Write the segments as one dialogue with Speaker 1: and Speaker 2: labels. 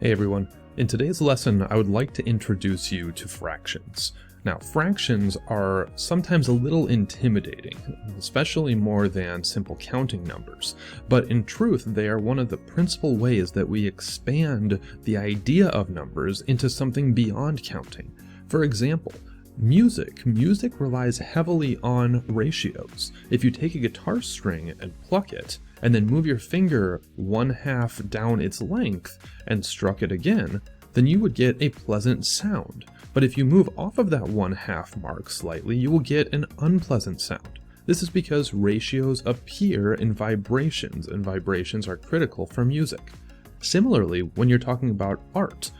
Speaker 1: Hey everyone, in today's lesson I would like to introduce you to fractions. Now, fractions are sometimes a little intimidating, especially more than simple counting numbers, but in truth they are one of the principal ways that we expand the idea of numbers into something beyond counting. For example, music relies heavily on ratios. If you take a guitar string and pluck it, and then move your finger 1/2 down its length and struck it again, then you would get a pleasant sound. But if you move off of that 1/2 mark slightly, you will get an unpleasant sound. This is because ratios appear in vibrations, and vibrations are critical for music. Similarly, when you're talking about art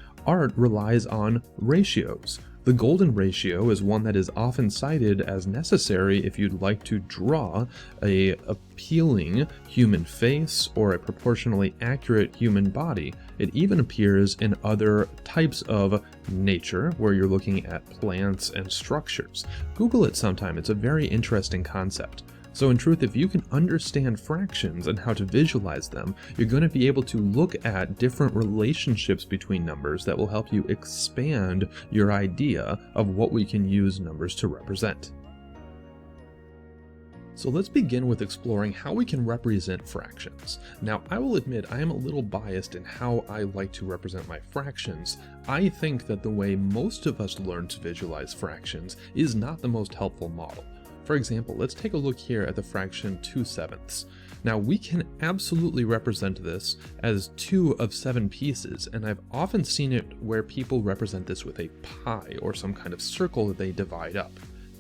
Speaker 1: relies on ratios. The golden ratio is one that is often cited as necessary if you'd like to draw an appealing human face or a proportionally accurate human body. It even appears in other types of nature where you're looking at plants and structures. Google it sometime, it's a very interesting concept. So in truth, if you can understand fractions and how to visualize them, you're going to be able to look at different relationships between numbers that will help you expand your idea of what we can use numbers to represent. So let's begin with exploring how we can represent fractions. Now, I will admit I am a little biased in how I like to represent my fractions. I think that the way most of us learn to visualize fractions is not the most helpful model. For example, let's take a look here at the fraction 2/7. Now we can absolutely represent this as 2 of 7 pieces, and I've often seen it where people represent this with a pie or some kind of circle that they divide up.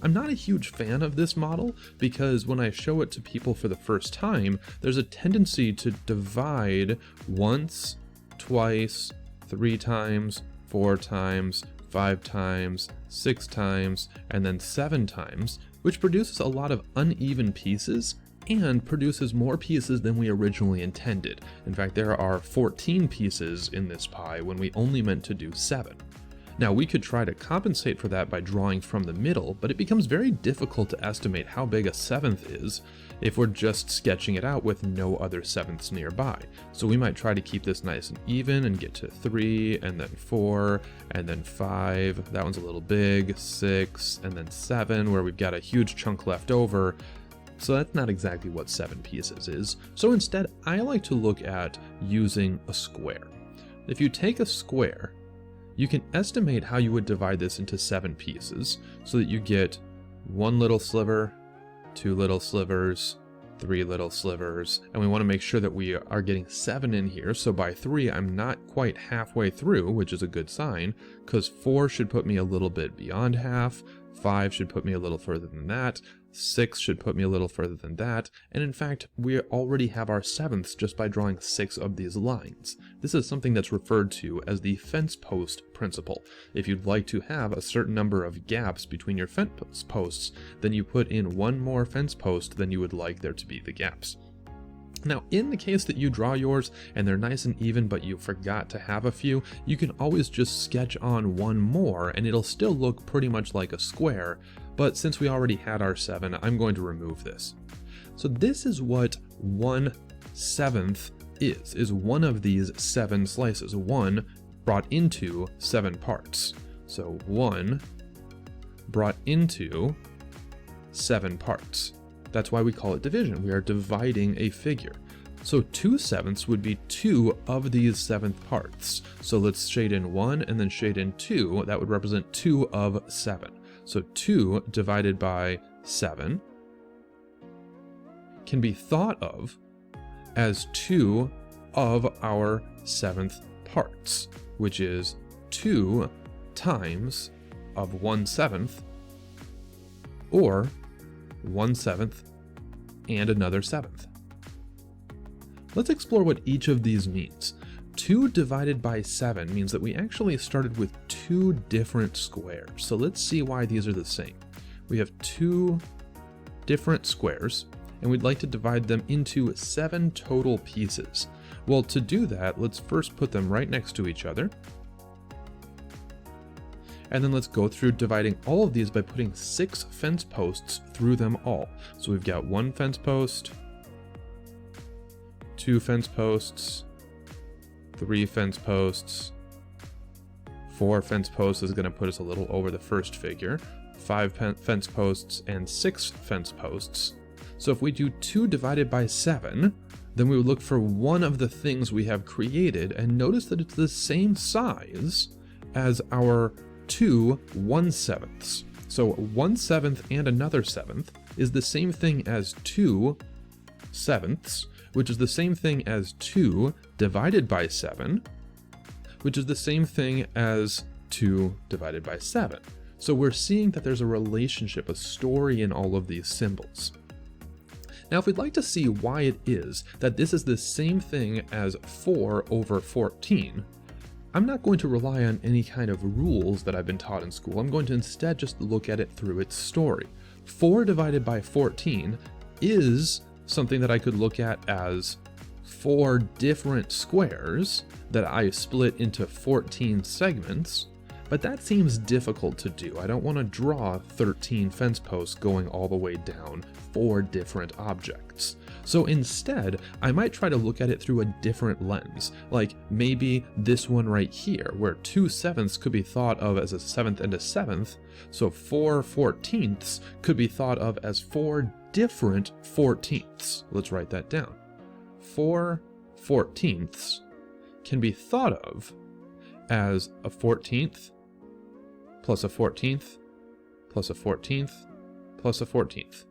Speaker 1: I'm not a huge fan of this model because when I show it to people for the first time, there's a tendency to divide once, twice, 3 times, 4 times, 5 times, 6 times, and then 7 times, which produces a lot of uneven pieces and produces more pieces than we originally intended. In fact, there are 14 pieces in this pie when we only meant to do 7. Now, we could try to compensate for that by drawing from the middle, but it becomes very difficult to estimate how big a 7th is if we're just sketching it out with no other 7ths nearby. So we might try to keep this nice and even and get to 3, and then 4, and then 5, that one's a little big, 6, and then 7, where we've got a huge chunk left over. So that's not exactly what 7 pieces is. So instead, I like to look at using a square. If you take a square, you can estimate how you would divide this into 7 pieces so that you get 1 little sliver, 2 little slivers, 3 little slivers, and we want to make sure that we are getting 7 in here. So by 3, I'm not quite halfway through, which is a good sign, because 4 should put me a little bit beyond half, 5 should put me a little further than that, 6 should put me a little further than that, and in fact, we already have our 7ths just by drawing 6 of these lines. This is something that's referred to as the fence post principle. If you'd like to have a certain number of gaps between your fence posts, then you put in 1 more fence post than you would like there to be the gaps. Now, in the case that you draw yours and they're nice and even but you forgot to have a few, you can always just sketch on 1 more and it'll still look pretty much like a square, but since we already had our 7, I'm going to remove this. So this is what 1/7 is one of these 7 slices, 1 brought into 7 parts. So 1 brought into 7 parts. That's why we call it division. We are dividing a figure. So 2/7 would be 2 of these 7th parts. So let's shade in 1 and then shade in 2. That would represent 2 of 7. So 2 divided by 7 can be thought of as 2 of our 7th parts, which is 2 times of 1/7, or 1/7 and another 7th. Let's explore what each of these means. 2 divided by 7 means that we actually started with 2 different squares. So let's see why these are the same. We have 2 different squares, and we'd like to divide them into 7 total pieces. Well, to do that, let's first put them right next to each other. And then let's go through dividing all of these by putting 6 fence posts through them all. So we've got 1 fence post, 2 fence posts, 3 fence posts. 4 fence posts is going to put us a little over the first figure. 5 fence posts and 6 fence posts. So if we do 2 divided by 7, then we would look for one of the things we have created and notice that it's the same size as our 2 1/7ths. So 1/7 and another 7th is the same thing as 2 7ths, which is the same thing as 2 divided by 7, which is the same thing as 2 divided by 7. So we're seeing that there's a relationship, a story in all of these symbols. Now, if we'd like to see why it is that this is the same thing as 4 over 14, I'm not going to rely on any kind of rules that I've been taught in school. I'm going to instead just look at it through its story. 4 divided by 14 is something that I could look at as 4 different squares that I split into 14 segments, but that seems difficult to do. I don't want to draw 13 fence posts going all the way down 4 different objects. So instead, I might try to look at it through a different lens, like maybe this one right here, where 2 7ths could be thought of as a 7th and a 7th, so 4 14ths could be thought of as 4 different 14ths. Let's write that down. 4 14ths can be thought of as a 14th plus a 14th plus a 14th plus a 14th,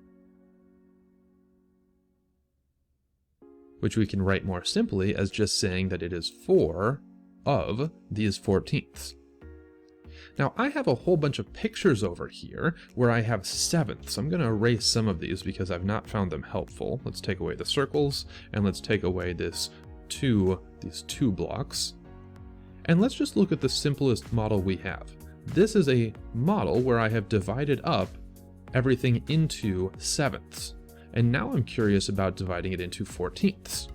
Speaker 1: which we can write more simply as just saying that it is 4 of these 14ths. Now, I have a whole bunch of pictures over here where I have 7ths. I'm going to erase some of these because I've not found them helpful. Let's take away the circles, and let's take away these two blocks. And let's just look at the simplest model we have. This is a model where I have divided up everything into 7ths. And now I'm curious about dividing it into 14ths.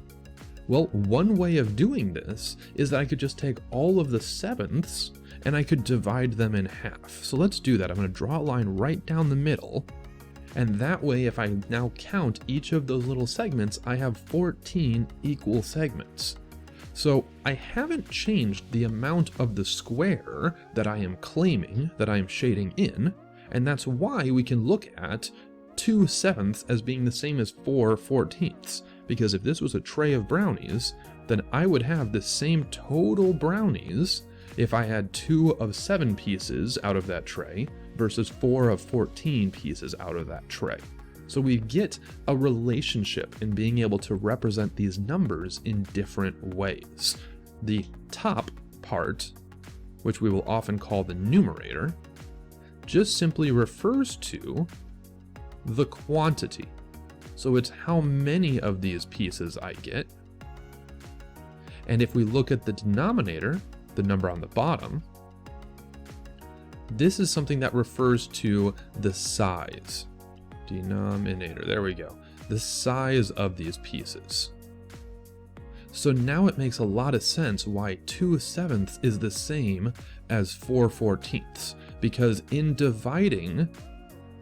Speaker 1: Well, one way of doing this is that I could just take all of the 7ths and I could divide them in half. So let's do that. I'm going to draw a line right down the middle. And that way, if I now count each of those little segments, I have 14 equal segments. So I haven't changed the amount of the square that I am claiming, that I am shading in, and that's why we can look at 2 7ths as being the same as 4 14ths, because if this was a tray of brownies, then I would have the same total brownies if I had 2 of 7 pieces out of that tray versus 4 of 14 pieces out of that tray. So we get a relationship in being able to represent these numbers in different ways. The top part, which we will often call the numerator, just simply refers to the quantity. So it's how many of these pieces I get. And if we look at the denominator, the number on the bottom, this is something that refers to the size. Denominator, there we go. The size of these pieces. So now it makes a lot of sense why 2 7ths is the same as 4 14ths, because in dividing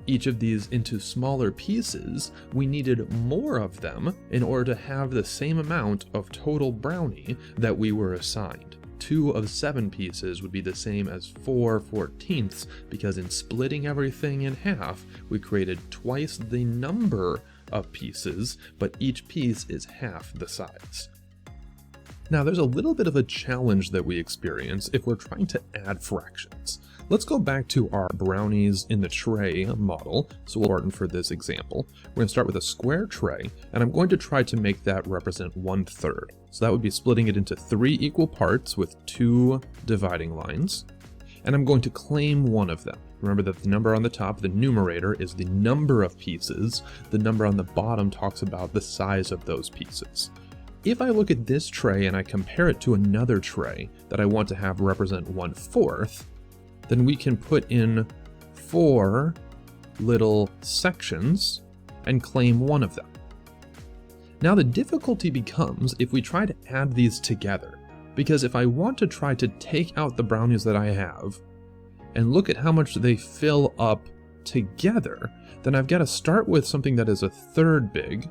Speaker 1: each of these into smaller pieces, we needed more of them in order to have the same amount of total brownie that we were assigned. 2 of 7 pieces would be the same as 4 14ths, because in splitting everything in half, we created twice the number of pieces, but each piece is half the size. Now, there's a little bit of a challenge that we experience if we're trying to add fractions. Let's go back to our brownies in the tray model, so important for this example. We're going to start with a square tray, and I'm going to try to make that represent 1/3. So that would be splitting it into 3 equal parts with 2 dividing lines, and I'm going to claim one of them. Remember that the number on the top, the numerator, is the number of pieces. The number on the bottom talks about the size of those pieces. If I look at this tray and I compare it to another tray that I want to have represent 1/4, then we can put in 4 little sections and claim one of them. Now the difficulty becomes if we try to add these together, because if I want to try to take out the brownies that I have and look at how much they fill up together, then I've got to start with something that is 1/3 big,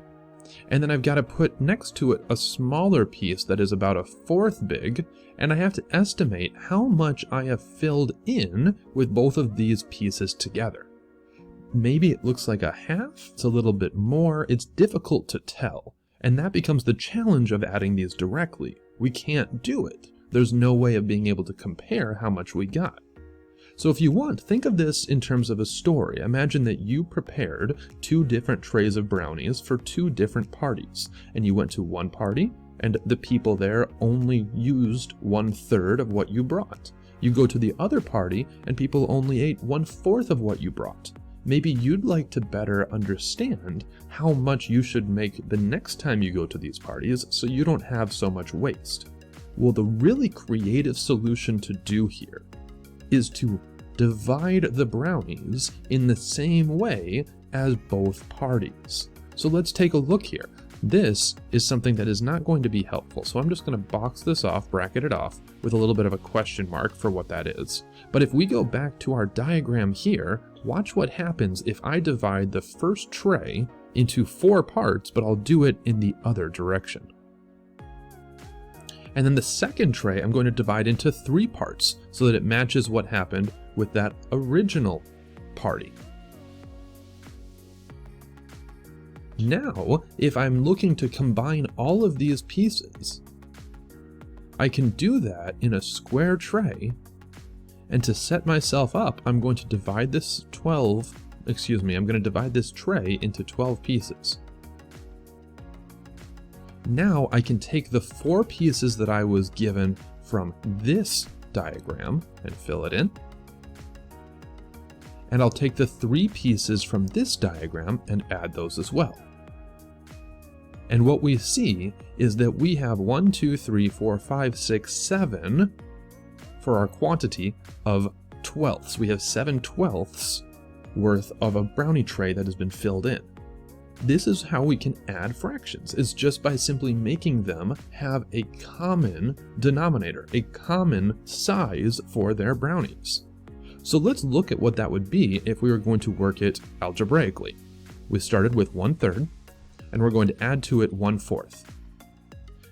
Speaker 1: And then I've got to put next to it a smaller piece that is about a fourth big, and I have to estimate how much I have filled in with both of these pieces together. Maybe it looks like a half, it's a little bit more, it's difficult to tell. And that becomes the challenge of adding these directly. We can't do it. There's no way of being able to compare how much we got. So if you want, think of this in terms of a story. Imagine that you prepared 2 different trays of brownies for 2 different parties, and you went to one party, and the people there only used 1/3 of what you brought. You go to the other party, and people only ate 1/4 of what you brought. Maybe you'd like to better understand how much you should make the next time you go to these parties so you don't have so much waste. Well, the really creative solution to do here is to divide the brownies in the same way as both parties. So let's take a look here. This is something that is not going to be helpful, so I'm just going to box this off, bracket it off, with a little bit of a question mark for what that is. But if we go back to our diagram here, watch what happens if I divide the first tray into 4 parts, but I'll do it in the other direction. And then the second tray I'm going to divide into 3 parts so that it matches what happened with that original party. Now, if I'm looking to combine all of these pieces, I can do that in a square tray, and to set myself up, I'm going to divide this tray into 12 pieces. Now I can take the 4 pieces that I was given from this diagram and fill it in. And I'll take the 3 pieces from this diagram and add those as well. And what we see is that we have 1, 2, 3, 4, 5, 6, 7 for our quantity of 12ths. We have 7 12ths worth of a brownie tray that has been filled in. This is how we can add fractions. It's just by simply making them have a common denominator, a common size for their brownies. So let's look at what that would be if we were going to work it algebraically. We started with 1/3, and we're going to add to it 1/4.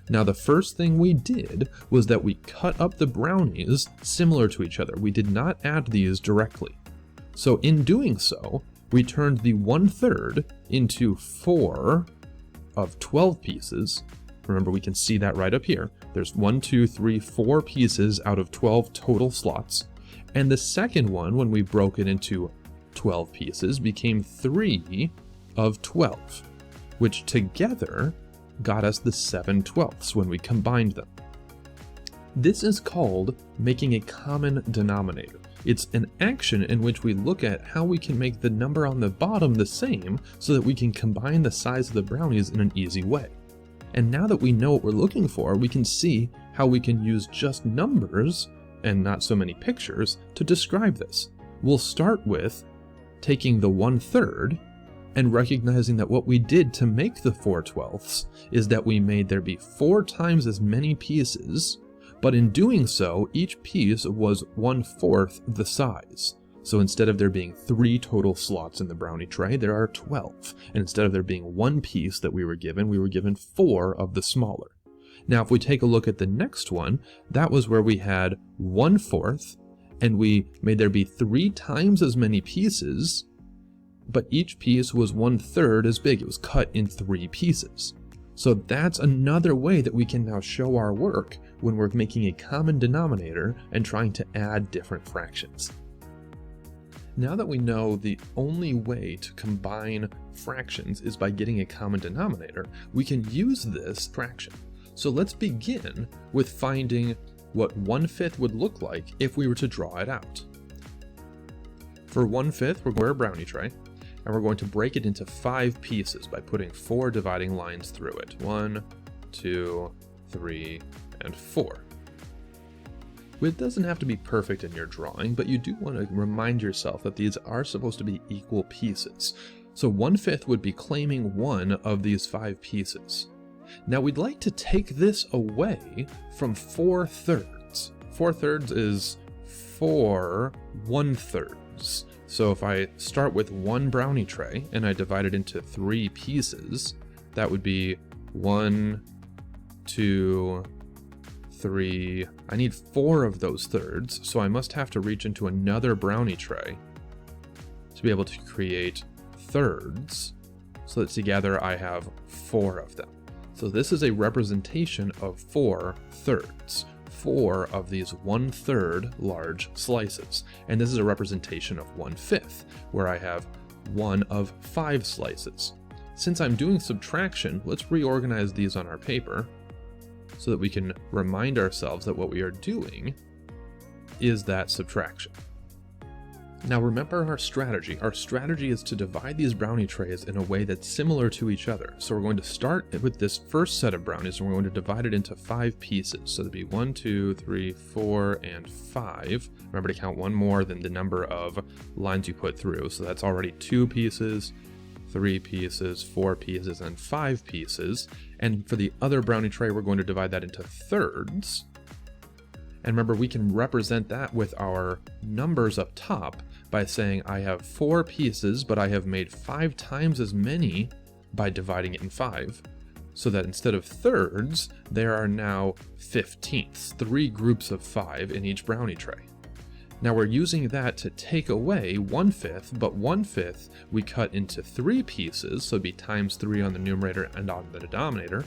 Speaker 1: Now the first thing we did was that we cut up the brownies similar to each other. We did not add these directly. So in doing so, we turned the 1/3 into 4 of 12 pieces. Remember, we can see that right up here. There's 1, 2, 3, 4 pieces out of 12 total slots. And the second one, when we broke it into 12 pieces, became 3 of 12, which together got us the 7 12ths when we combined them. This is called making a common denominator. It's an action in which we look at how we can make the number on the bottom the same so that we can combine the size of the brownies in an easy way. And now that we know what we're looking for, we can see how we can use just numbers and not so many pictures to describe this. We'll start with taking the 1/3 and recognizing that what we did to make the 4 12ths is that we made there be 4 times as many pieces, but in doing so, each piece was 1/4 the size. So instead of there being 3 total slots in the brownie tray, there are 12. And instead of there being 1 piece that we were given 4 of the smaller. Now, if we take a look at the next one, that was where we had 1/4, and we made there be 3 times as many pieces, but each piece was 1/3 as big. It was cut in 3 pieces. So that's another way that we can now show our work when we're making a common denominator and trying to add different fractions. Now that we know the only way to combine fractions is by getting a common denominator, we can use this fraction. So let's begin with finding what 1/5 would look like if we were to draw it out. For 1/5, we're going to wear a brownie tray, and we're going to break it into 5 pieces by putting 4 dividing lines through it. 1, 2, 3, and 4. It doesn't have to be perfect in your drawing, but you do want to remind yourself that these are supposed to be equal pieces. So 1/5 would be claiming 1 of these 5 pieces. Now we'd like to take this away from 4/3. 4/3 is 4 1/3. So if I start with 1 brownie tray and I divide it into 3 pieces, that would be 1, 2, 3. I need 4 of those thirds, so I must have to reach into another brownie tray to be able to create thirds, so that together I have 4 of them. So this is a representation of 4 thirds, 4 of these 1/3 large slices. And this is a representation of 1/5, where I have 1 of 5 slices. Since I'm doing subtraction, let's reorganize these on our paper so that we can remind ourselves that what we are doing is that subtraction. Now remember our strategy. Our strategy is to divide these brownie trays in a way that's similar to each other. So we're going to start with this first set of brownies and we're going to divide it into 5 pieces. So there'd be 1, 2, 3, 4, and 5. Remember to count one more than the number of lines you put through. So that's already 2 pieces, 3 pieces, 4 pieces, and 5 pieces. And for the other brownie tray, we're going to divide that into thirds. And remember, we can represent that with our numbers up top by saying I have 4 pieces, but I have made 5 times as many by dividing it in 5. So that instead of thirds, there are now 15ths, 3 groups of 5 in each brownie tray. Now we're using that to take away 1/5, but 1/5 we cut into 3 pieces, so it'd be times 3 on the numerator and on the denominator.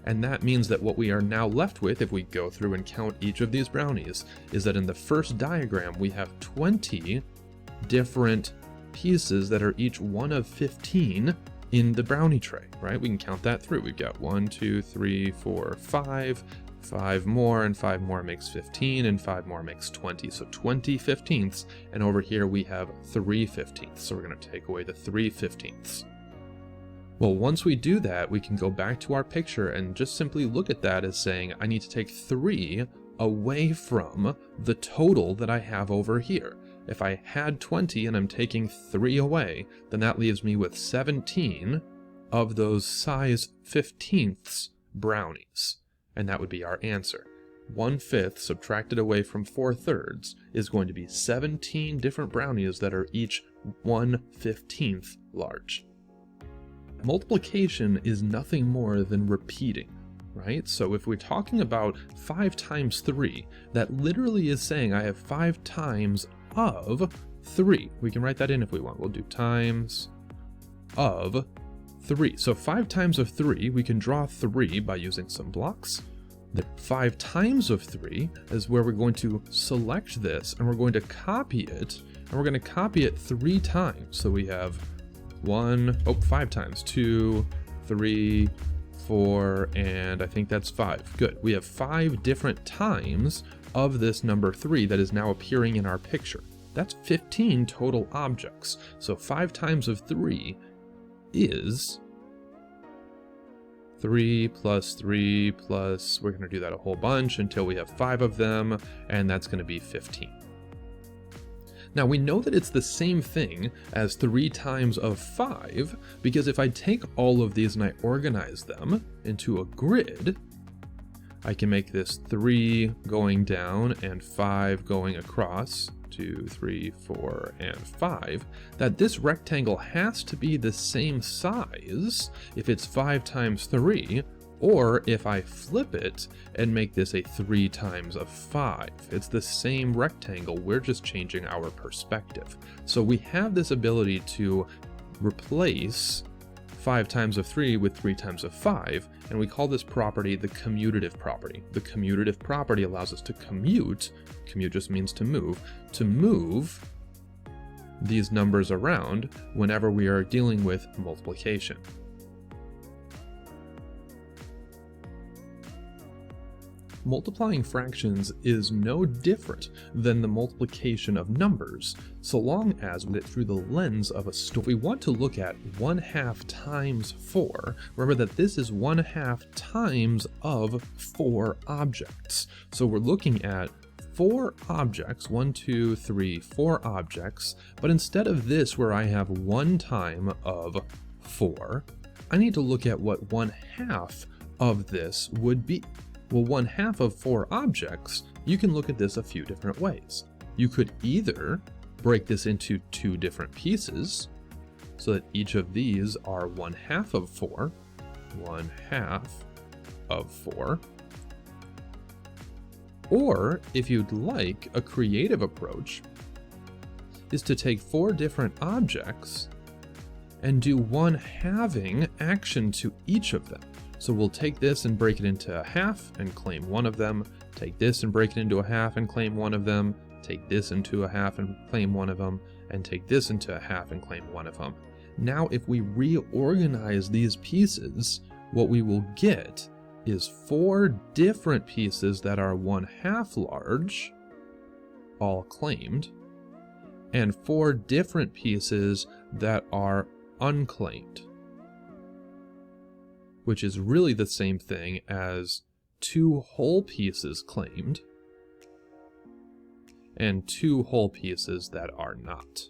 Speaker 1: And that means that what we are now left with, if we go through and count each of these brownies, is that in the first diagram we have 20 different pieces that are each 1 of 15 in the brownie tray, right? We can count that through. We've got 1, 2, 3, 4, 5, 5 more, and 5 more makes 15, and 5 more makes 20. So 20 15ths, and over here we have 3 15ths. So we're going to take away the 3 15ths. Well, once we do that, we can go back to our picture and just simply look at that as saying, I need to take 3 away from the total that I have over here. If I had 20 and I'm taking 3 away, then that leaves me with 17 of those size 15ths brownies. And that would be our answer. 1/5 subtracted away from 4 thirds is going to be 17 different brownies that are each 1/15th large. Multiplication is nothing more than repeating, right? So if we're talking about 5 times 3, that literally is saying I have 5 times of 3. We can write that in if we want. We'll do times of 3. So 5 times of 3, we can draw 3 by using some blocks. The 5 times of 3 is where we're going to select this and we're going to copy it, and we're going to copy it 3 times. So we have 5 times, 2, 3, 4, and I think that's 5. Good. We have 5 different times of this number 3 that is now appearing in our picture. That's 15 total objects. So 5 times of 3 is 3 plus 3 plus, we're going to do that a whole bunch until we have 5 of them, and that's going to be 15. Now we know that it's the same thing as 3 times of 5, because if I take all of these and I organize them into a grid, I can make this 3 going down and 5 going across, 2, 3, 4, and 5, that this rectangle has to be the same size if it's 5 times 3, or if I flip it and make this a 3 times of 5. It's the same rectangle, we're just changing our perspective. So we have this ability to replace 5 times of 3 with 3 times of 5, and we call this property the commutative property. The commutative property allows us to commute just means to move these numbers around whenever we are dealing with multiplication. Multiplying fractions is no different than the multiplication of numbers, so long as we look through the lens of a story. If we want to look at 1/2 times 4, remember that this is 1/2 times of 4 objects. So we're looking at 4 objects, 1, 2, 3, 4 objects, but instead of this where I have 1 time of 4, I need to look at what 1/2 of this would be. Well, 1/2 of 4 objects, you can look at this a few different ways. You could either break this into 2 different pieces, so that each of these are 1/2 of 4, 1/2 of 4. Or, if you'd like, a creative approach is to take 4 different objects and do one halving action to each of them. So we'll take this and break it into a half and claim one of them, take this and break it into a half and claim one of them, take this into a half and claim one of them, and take this into a half and claim one of them. Now, if we reorganize these pieces, what we will get is 4 different pieces that are 1/2 large, all claimed, and 4 different pieces that are unclaimed, which is really the same thing as 2 whole pieces claimed and 2 whole pieces that are not.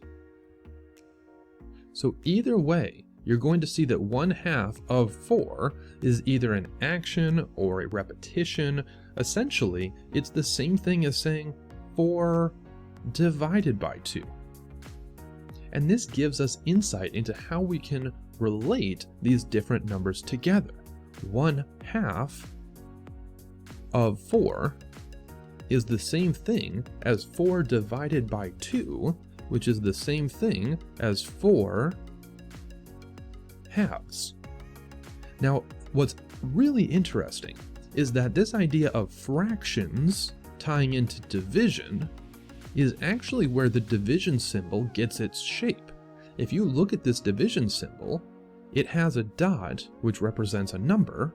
Speaker 1: So either way, you're going to see that 1/2 of 4 is either an action or a repetition. Essentially, it's the same thing as saying 4 divided by 2. And this gives us insight into how we can relate these different numbers together. 1/2 of 4 is the same thing as 4 divided by 2, which is the same thing as 4 halves. Now, what's really interesting is that this idea of fractions tying into division is actually where the division symbol gets its shape. If you look at this division symbol, it has a dot, which represents a number,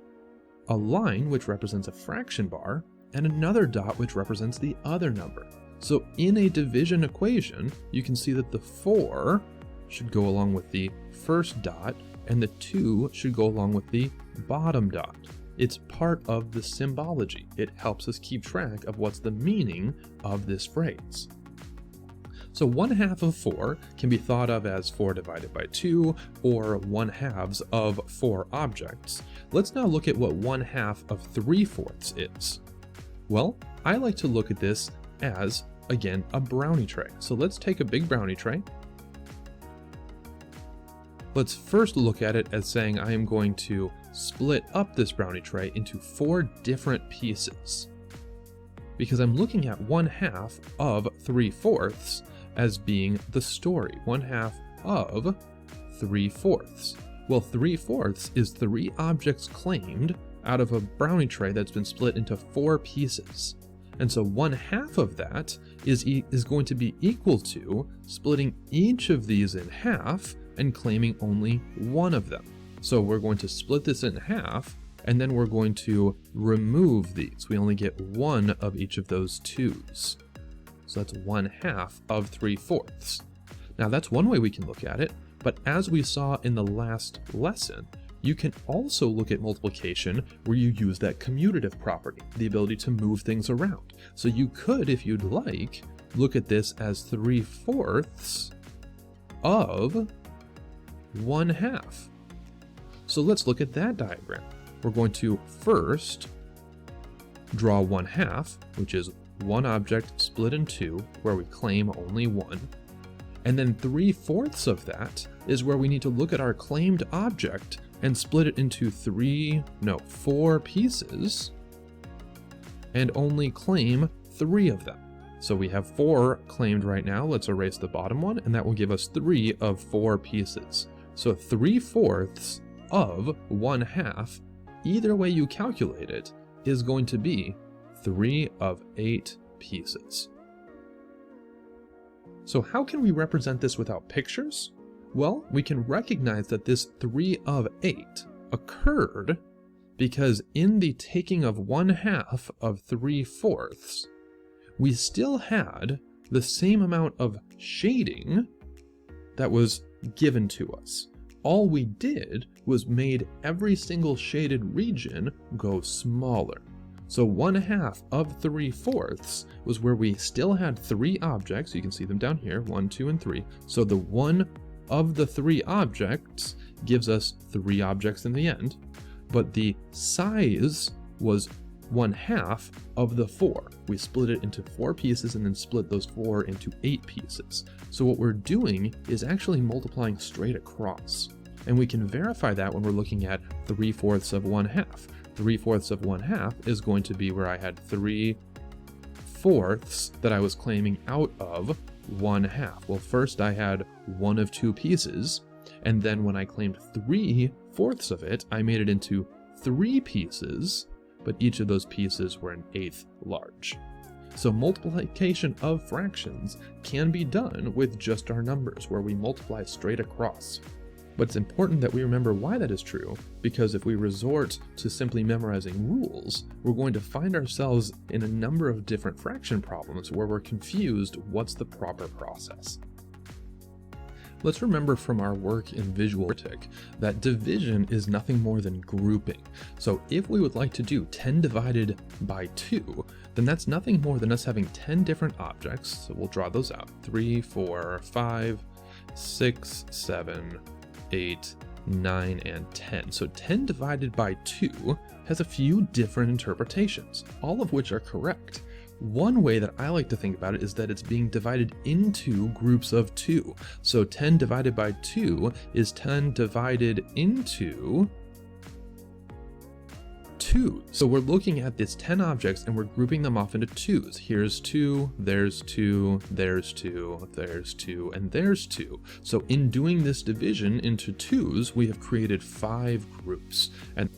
Speaker 1: a line, which represents a fraction bar, and another dot, which represents the other number. So in a division equation, you can see that the 4 should go along with the first dot, and the 2 should go along with the bottom dot. It's part of the symbology. It helps us keep track of what's the meaning of this phrase. So 1/2 of 4 can be thought of as 4 divided by 2, or 1/2 of 4 objects. Let's now look at what 1/2 of 3/4 is. Well, I like to look at this as, again, a brownie tray. So let's take a big brownie tray. Let's first look at it as saying I am going to split up this brownie tray into 4 different pieces, because I'm looking at 1/2 of 3/4 as being the story. 1/2 of 3/4. Well, 3/4 is 3 objects claimed out of a brownie tray that's been split into 4 pieces. And so 1/2 of that is going to be equal to splitting each of these in half and claiming only one of them. So we're going to split this in half, and then we're going to remove these. We only get one of each of those 2's. So that's 1/2 of 3/4. Now that's one way we can look at it, but as we saw in the last lesson, you can also look at multiplication where you use that commutative property, the ability to move things around. So you could, if you'd like, look at this as 3/4 of 1/2. So let's look at that diagram. We're going to first draw 1/2, which is one object split in 2, where we claim only one. And then 3/4 of that is where we need to look at our claimed object and split it into 4 pieces, and only claim 3 of them. So we have 4 claimed right now. Let's erase the bottom one, and that will give us 3 of 4 pieces. So 3/4 of 1/2, either way you calculate it, is going to be 3 of 8 pieces. So how can we represent this without pictures? Well, we can recognize that this 3 of 8 occurred because in the taking of 1/2 of 3/4, we still had the same amount of shading that was given to us. All we did was made every single shaded region go smaller. So 1/2 of 3/4 was where we still had 3 objects. You can see them down here, 1, 2, and 3. So the 1 of the 3 objects gives us 3 objects in the end, but the size was 1/2 of the 4. We split it into 4 pieces and then split those 4 into 8 pieces. So what we're doing is actually multiplying straight across. And we can verify that when we're looking at 3/4 of 1/2. 3/4 of 1/2 is going to be where I had 3/4 that I was claiming out of 1/2. Well, first I had one of two pieces, and then when I claimed 3/4 of it, I made it into 3 pieces, but each of those pieces were an 1/8 large. So multiplication of fractions can be done with just our numbers, where we multiply straight across. But it's important that we remember why that is true, because if we resort to simply memorizing rules, we're going to find ourselves in a number of different fraction problems where we're confused what's the proper process. Let's remember from our work in visual arithmetic that division is nothing more than grouping. So if we would like to do 10 divided by 2, then that's nothing more than us having 10 different objects. So we'll draw those out. 3, 4, 5, 6, 7, 8, 9, and 10. So 10 divided by 2 has a few different interpretations, all of which are correct. One way that I like to think about it is that it's being divided into groups of 2. So 10 divided by 2 is 10 divided into 2. So we're looking at these 10 objects and we're grouping them off into 2s. Here's 2, there's 2, there's 2, there's 2, and there's 2. So in doing this division into 2s, we have created 5 groups. And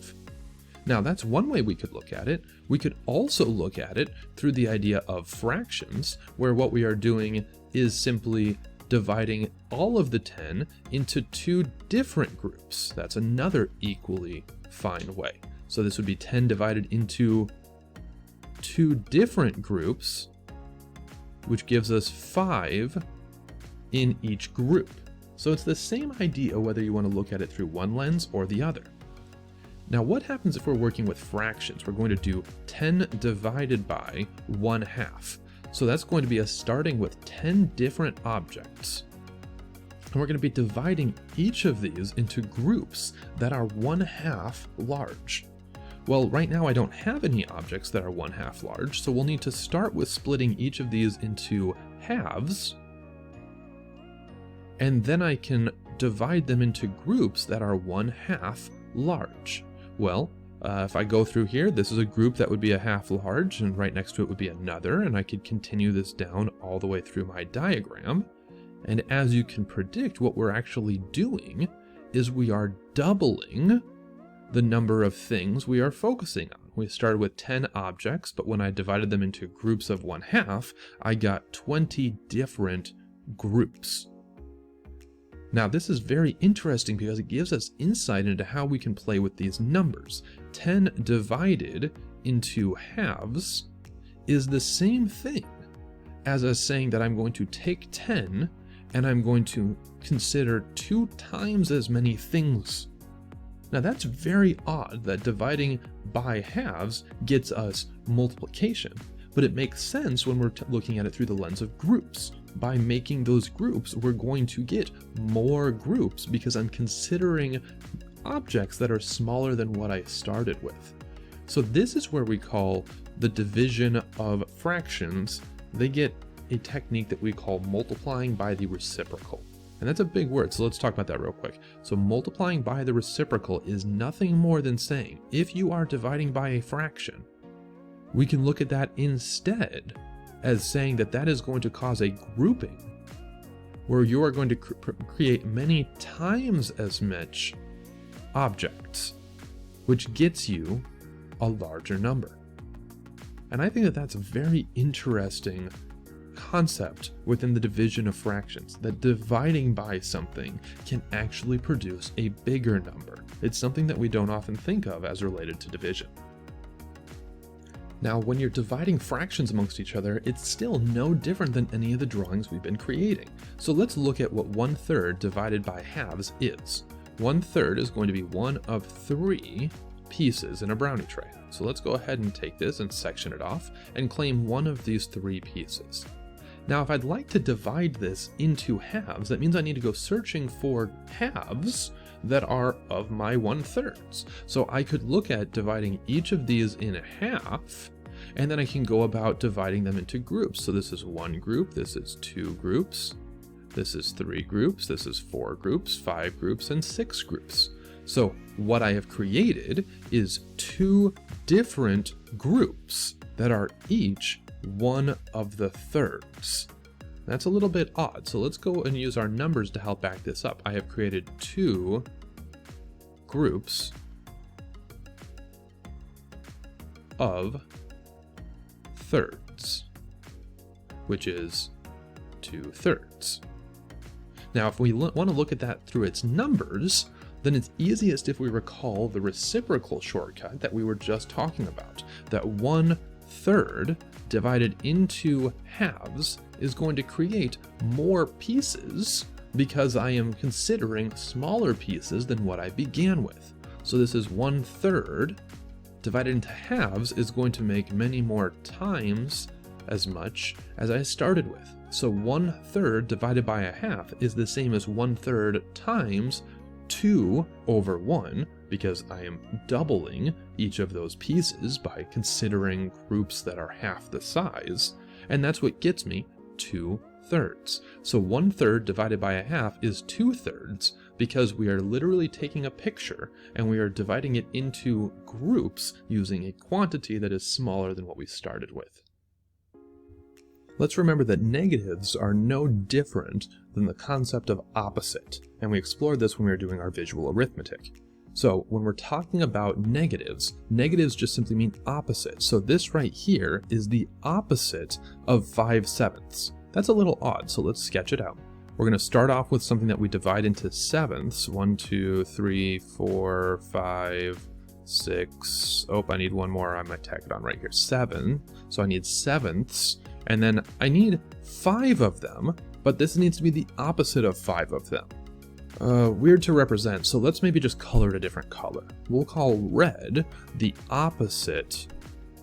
Speaker 1: now that's one way we could look at it. We could also look at it through the idea of fractions, where what we are doing is simply dividing all of the 10 into 2 different groups. That's another equally fine way. So this would be 10 divided into 2 different groups, which gives us 5 in each group. So it's the same idea whether you want to look at it through one lens or the other. Now what happens if we're working with fractions? We're going to do 10 divided by 1/2. So that's going to be us starting with 10 different objects. And we're going to be dividing each of these into groups that are 1/2 large. Well, right now I don't have any objects that are 1/2 large, so we'll need to start with splitting each of these into halves, and then I can divide them into groups that are 1/2 large. Well, if I go through here, this is a group that would be a half large, and right next to it would be another, and I could continue this down all the way through my diagram. And as you can predict, what we're actually doing is we are doubling the number of things we are focusing on. We started with 10 objects, but when I divided them into groups of 1/2, I got 20 different groups. Now this is very interesting because it gives us insight into how we can play with these numbers. 10 divided into halves is the same thing as us saying that I'm going to take 10 and I'm going to consider 2 times as many things. Now that's very odd that dividing by halves gets us multiplication, but it makes sense when we're looking at it through the lens of groups. By making those groups, we're going to get more groups because I'm considering objects that are smaller than what I started with. So this is where we call the division of fractions. They get a technique that we call multiplying by the reciprocal. And that's a big word, so let's talk about that real quick. So multiplying by the reciprocal is nothing more than saying, if you are dividing by a fraction, we can look at that instead as saying that that is going to cause a grouping where you are going to create many times as much objects, which gets you a larger number. And I think that that's a very interesting concept within the division of fractions, that dividing by something can actually produce a bigger number. It's something that we don't often think of as related to division. Now, when you're dividing fractions amongst each other, it's still no different than any of the drawings we've been creating. So let's look at what 1/3 divided by halves is. 1/3 is going to be one of 3 pieces in a brownie tray. So let's go ahead and take this and section it off and claim one of these 3 pieces. Now, if I'd like to divide this into halves, that means I need to go searching for halves that are of my 1/3. So I could look at dividing each of these in half, and then I can go about dividing them into groups. So this is 1 group, this is 2 groups, This is 3 groups, this is 4 groups, 5 groups, and 6 groups. So what I have created is 2 different groups that are each 1 of the thirds. That's a little bit odd, so let's go and use our numbers to help back this up. I have created 2 groups of thirds, which is 2/3. Now, if we want to look at that through its numbers, then it's easiest if we recall the reciprocal shortcut that we were just talking about, that 1/3 divided into halves is going to create more pieces because I am considering smaller pieces than what I began with. So this is 1/3 divided into halves is going to make many more times as much as I started with. So 1/3 divided by a half is the same as 1/3 times 2/1, because I am doubling each of those pieces by considering groups that are half the size, and that's what gets me 2/3. So 1/3 divided by a half is 2/3, because we are literally taking a picture and we are dividing it into groups using a quantity that is smaller than what we started with. Let's remember that negatives are no different than the concept of opposite, and we explored this when we were doing our visual arithmetic. So when we're talking about negatives, negatives just simply mean opposite. So this right here is the opposite of 5/7. That's a little odd, so let's sketch it out. We're going to start off with something that we divide into sevenths. 1, 2, 3, 4, 5, 6. Oh, I need one more. I might tack it on right here. 7. So I need sevenths. And then I need 5 of them, but this needs to be the opposite of 5 of them. Weird to represent, so let's maybe just color it a different color. We'll call red the opposite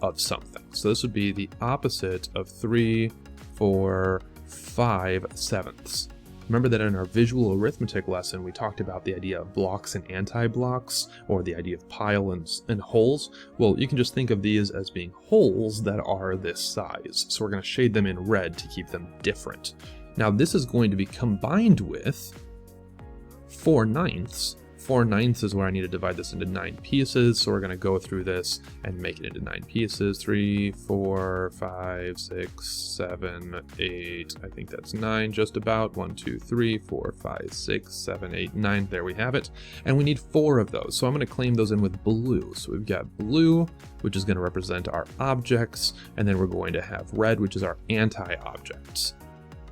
Speaker 1: of something. So this would be the opposite of 3, 4, 5 sevenths. Remember that in our visual arithmetic lesson, we talked about the idea of blocks and anti-blocks, or the idea of pile and holes. Well, you can just think of these as being holes that are this size. So we're going to shade them in red to keep them different. Now this is going to be combined with 4/9. 4/9 is where I need to divide this into 9 pieces, so we're going to go through this and make it into 9 pieces. 3, 4, 5, 6, 7, 8. I think that's 9 just about. 1, 2, 3, 4, 5, 6, 7, 8, 9. There we have it. And we need 4 of those, so I'm going to claim those in with blue. So we've got blue, which is going to represent our objects, and then we're going to have red, which is our anti-objects.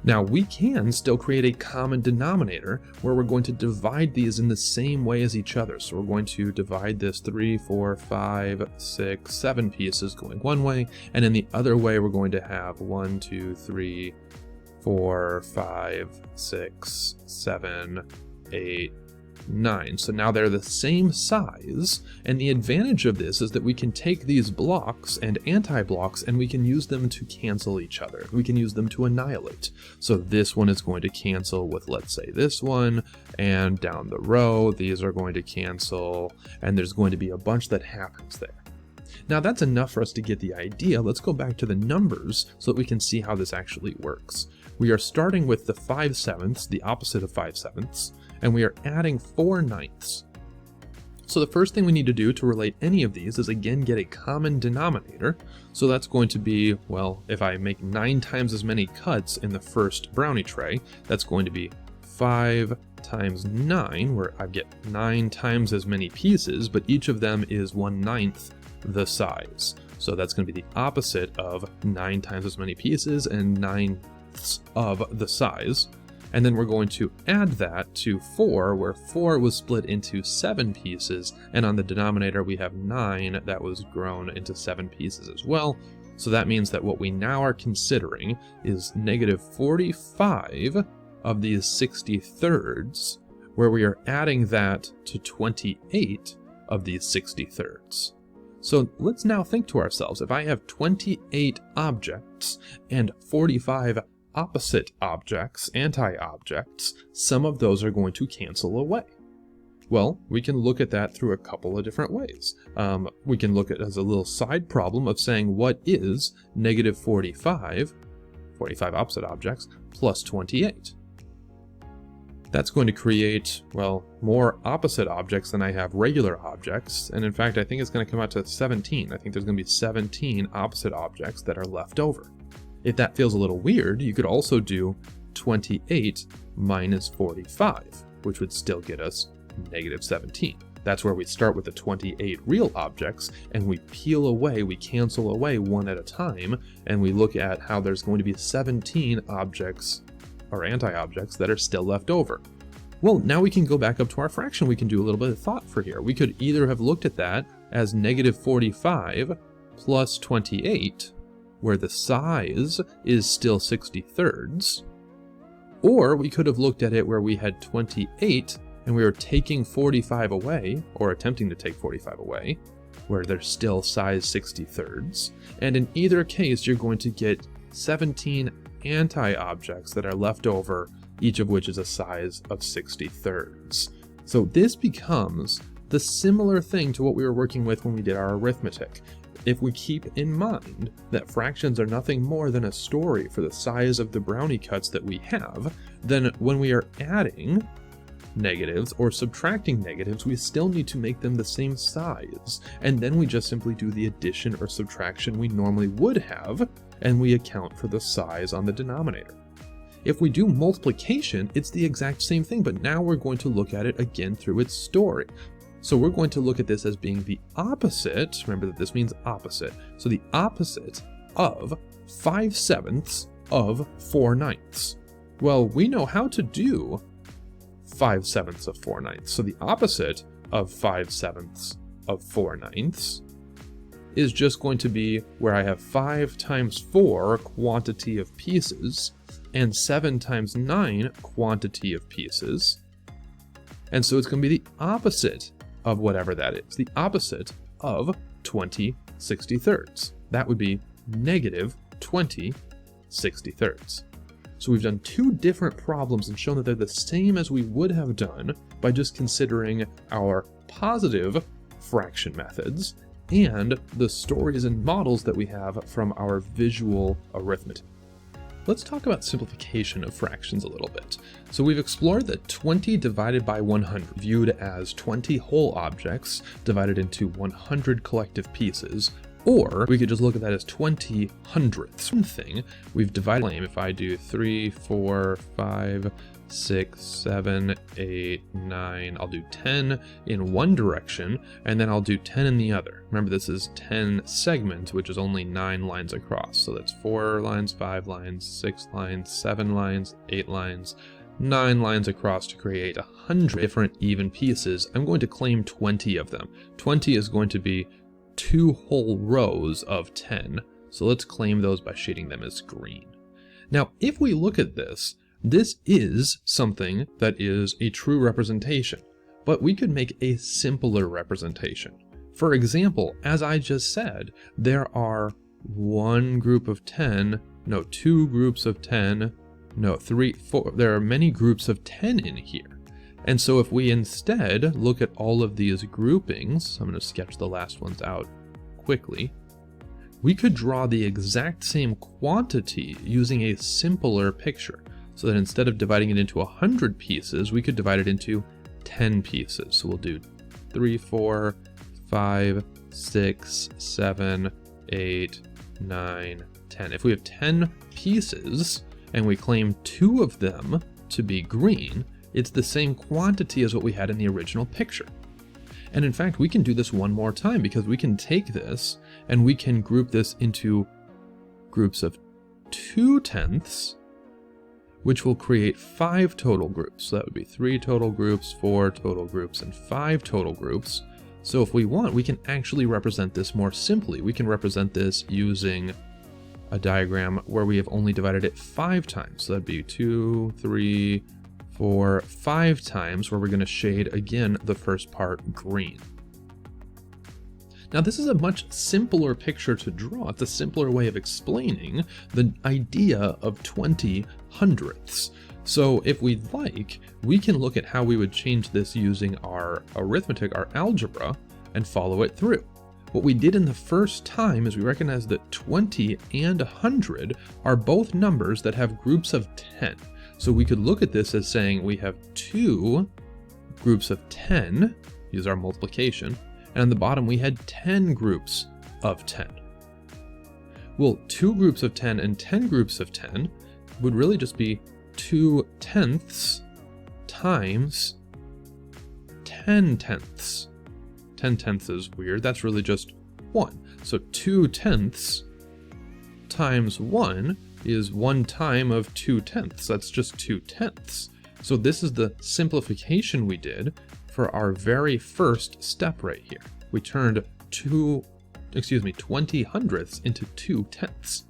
Speaker 1: Now we can still create a common denominator where we're going to divide these in the same way as each other. So we're going to divide this 3, 4, 5, 6, 7 pieces going one way, and in the other way we're going to have 1, 2, 3, 4, 5, 6, 7, 8, 9. So now they're the same size, and the advantage of this is that we can take these blocks and anti-blocks and we can use them to cancel each other. We can use them to annihilate. So this one is going to cancel with, let's say, this one, and down the row these are going to cancel, and there's going to be a bunch that happens there. Now that's enough for us to get the idea. Let's go back to the numbers so that we can see how this actually works. We are starting with the 5/7, the opposite of 5/7, and we are adding 4/9. So the first thing we need to do to relate any of these is again get a common denominator. So that's going to be, well, if I make 9 times as many cuts in the first brownie tray, that's going to be 5 times 9, where I get 9 times as many pieces, but each of them is 1/9 the size. So that's going to be the opposite of 9 times as many pieces and 9 of the size. And then we're going to add that to 4, where 4 was split into 7 pieces, and on the denominator we have 9 that was grown into 7 pieces as well. So that means that what we now are considering is negative 45 of these 60/3, where we are adding that to 28 of these 60/3. So let's now think to ourselves, if I have 28 objects and 45 opposite objects, anti-objects, some of those are going to cancel away. Well, we can look at that through a couple of different ways. We can look at it as a little side problem of saying, what is negative 45 opposite objects, plus 28? That's going to create, well, more opposite objects than I have regular objects. And in fact, I think it's going to come out to 17. I think there's going to be 17 opposite objects that are left over. If that feels a little weird, you could also do 28 minus 45, which would still get us negative 17. That's where we start with the 28 real objects, and we peel away, we cancel away one at a time, and we look at how there's going to be 17 objects, or anti-objects, that are still left over. Well, now we can go back up to our fraction. We can do a little bit of thought for here. We could either have looked at that as negative 45 plus 28, where the size is still 60/3, or we could have looked at it where we had 28 and we were taking 45 away, or attempting to take 45 away, where there's still size 60/3. And in either case, you're going to get 17 anti-objects that are left over, each of which is a size of 60/3. So this becomes the similar thing to what we were working with when we did our arithmetic. If we keep in mind that fractions are nothing more than a story for the size of the brownie cuts that we have, then when we are adding negatives or subtracting negatives, we still need to make them the same size, and then we just simply do the addition or subtraction we normally would have, and we account for the size on the denominator. If we do multiplication, it's the exact same thing, but now we're going to look at it again through its story. So we're going to look at this as being the opposite, remember that this means opposite, so the opposite of 5/7 of 4/9. Well, we know how to do 5/7 of 4/9. So the opposite of 5/7 of 4/9 is just going to be where I have 5 times 4 quantity of pieces and 7 times 9 quantity of pieces. And so it's going to be the opposite of whatever that is, the opposite of 20/63. That would be negative 20/63. So we've done two different problems and shown that they're the same as we would have done by just considering our positive fraction methods and the stories and models that we have from our visual arithmetic. Let's talk about simplification of fractions a little bit. So we've explored that 20 divided by 100, viewed as 20 whole objects divided into 100 collective pieces, or we could just look at that as 20 hundredths. One thing we've divided, if I do 3, 4, 5, 6, 7, 8, 9, I'll do 10 in one direction, and then I'll do 10 in the other. Remember, this is 10 segments, which is only 9 lines across. So that's 4 lines, 5 lines, 6 lines, 7 lines, 8 lines, 9 lines across to create 100 different even pieces. I'm going to claim 20 of them. 20 is going to be 2 whole rows of 10. So let's claim those by shading them as green. Now, if we look at this, this is something that is a true representation, but we could make a simpler representation. For example, as I just said, there are two groups of 10, 3, 4, there are many groups of 10 in here. And so if we instead look at all of these groupings, I'm going to sketch the last ones out quickly, we could draw the exact same quantity using a simpler picture. So that instead of dividing it into 100 pieces, we could divide it into 10 pieces. So we'll do 3, 4, 5, 6, 7, 8, 9, 10. If we have 10 pieces and we claim 2 of them to be green, it's the same quantity as what we had in the original picture. And in fact, we can do this one more time, because we can take this and we can group this into groups of 2/10, which will create 5 total groups. So that would be 3 total groups, 4 total groups, and 5 total groups. So if we want, we can actually represent this more simply. We can represent this using a diagram where we have only divided it 5 times. So that'd be 2, 3, 4, 5 times, where we're going to shade again the first part green. Now, this is a much simpler picture to draw. It's a simpler way of explaining the idea of 20 hundredths. So if we'd like, we can look at how we would change this using our arithmetic, our algebra, and follow it through. What we did in the first time is we recognized that 20 and 100 are both numbers that have groups of 10. So we could look at this as saying we have 2 groups of 10, use our multiplication, and on the bottom we had 10 groups of 10. Well, 2 groups of 10 and 10 groups of 10 would really just be 2 tenths times 10 tenths. 10 tenths is weird, that's really just 1. So 2 tenths times 1 is 1 time of 2 tenths, that's just 2 tenths. So this is the simplification we did for our very first step right here. We turned 20 hundredths into 2 tenths.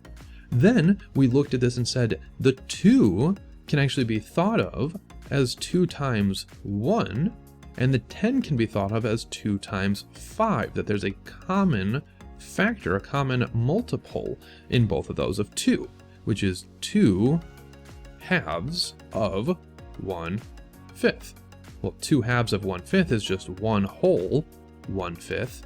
Speaker 1: Then we looked at this and said the 2 can actually be thought of as 2 times 1, and the 10 can be thought of as 2 times 5, that there's a common factor, a common multiple in both of those of 2, which is 2 halves of 1/5. Well, 2 halves of 1/5 is just 1 whole 1/5,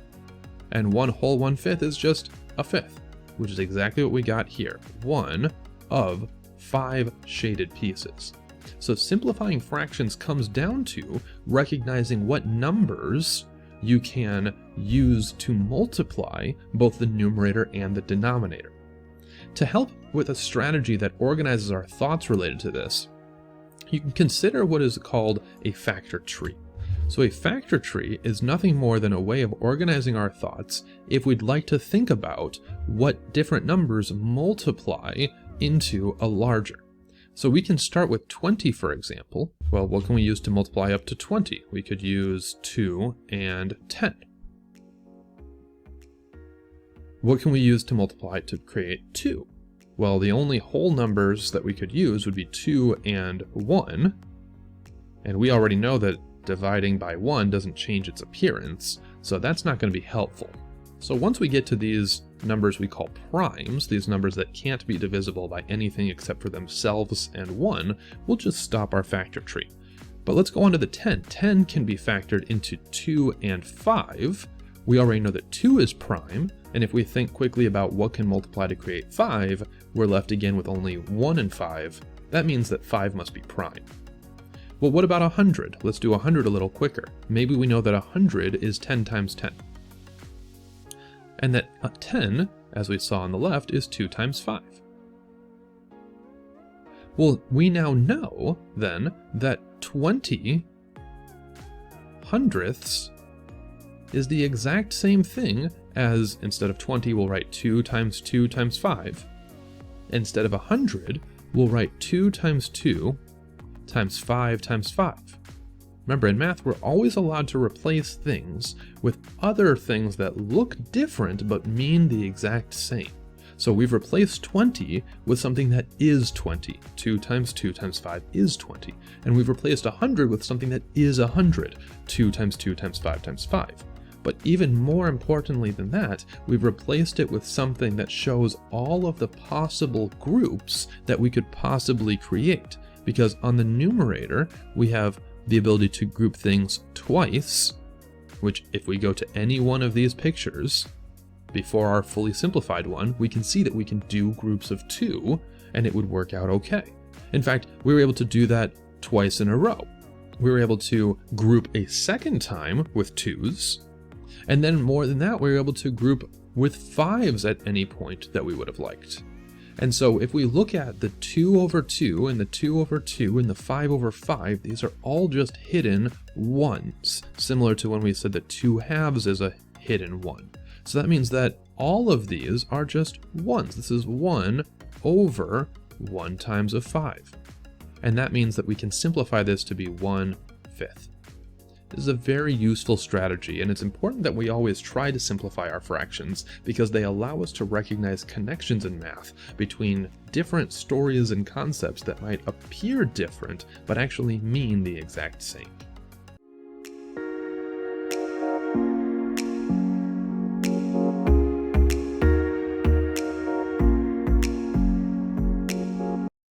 Speaker 1: and 1 whole 1/5 is just a fifth, which is exactly what we got here, 1 of 5 shaded pieces. So simplifying fractions comes down to recognizing what numbers you can use to multiply both the numerator and the denominator. To help with a strategy that organizes our thoughts related to this, you can consider what is called a factor tree. So a factor tree is nothing more than a way of organizing our thoughts if we'd like to think about what different numbers multiply into a larger. So we can start with 20, for example. Well, what can we use to multiply up to 20? We could use 2 and 10. What can we use to multiply to create 2? Well, the only whole numbers that we could use would be 2 and 1. And we already know that dividing by 1 doesn't change its appearance, so that's not going to be helpful. So once we get to these numbers we call primes, these numbers that can't be divisible by anything except for themselves and 1, we'll just stop our factor tree. But let's go on to the 10. 10 can be factored into 2 and 5. We already know that 2 is prime, and if we think quickly about what can multiply to create 5, we're left again with only 1 and 5. That means that 5 must be prime. Well, what about 100? Let's do 100 a little quicker. Maybe we know that 100 is 10 times 10. And that 10, as we saw on the left, is 2 times 5. Well, we now know, then, that 20 hundredths is the exact same thing as, instead of 20, we'll write 2 times 2 times 5. Instead of 100, we'll write 2 times 2 times 5 times 5. Remember, in math, we're always allowed to replace things with other things that look different but mean the exact same. So we've replaced 20 with something that is 20. 2 times 2 times 5 is 20. And we've replaced 100 with something that is 100. 2 times 2 times 5 times 5. But even more importantly than that, we've replaced it with something that shows all of the possible groups that we could possibly create. Because on the numerator, we have the ability to group things twice, which if we go to any one of these pictures before our fully simplified one, we can see that we can do groups of 2 and it would work out okay. In fact, we were able to do that twice in a row. We were able to group a second time with 2's, and then more than that, we were able to group with 5's at any point that we would have liked. And so if we look at the 2 over 2 and the 2 over 2 and the 5 over 5, these are all just hidden 1's, similar to when we said that 2 halves is a hidden 1. So that means that all of these are just 1's. This is 1 over 1 times of 5. And that means that we can simplify this to be 1/5. This is a very useful strategy, and it's important that we always try to simplify our fractions because they allow us to recognize connections in math between different stories and concepts that might appear different but actually mean the exact same.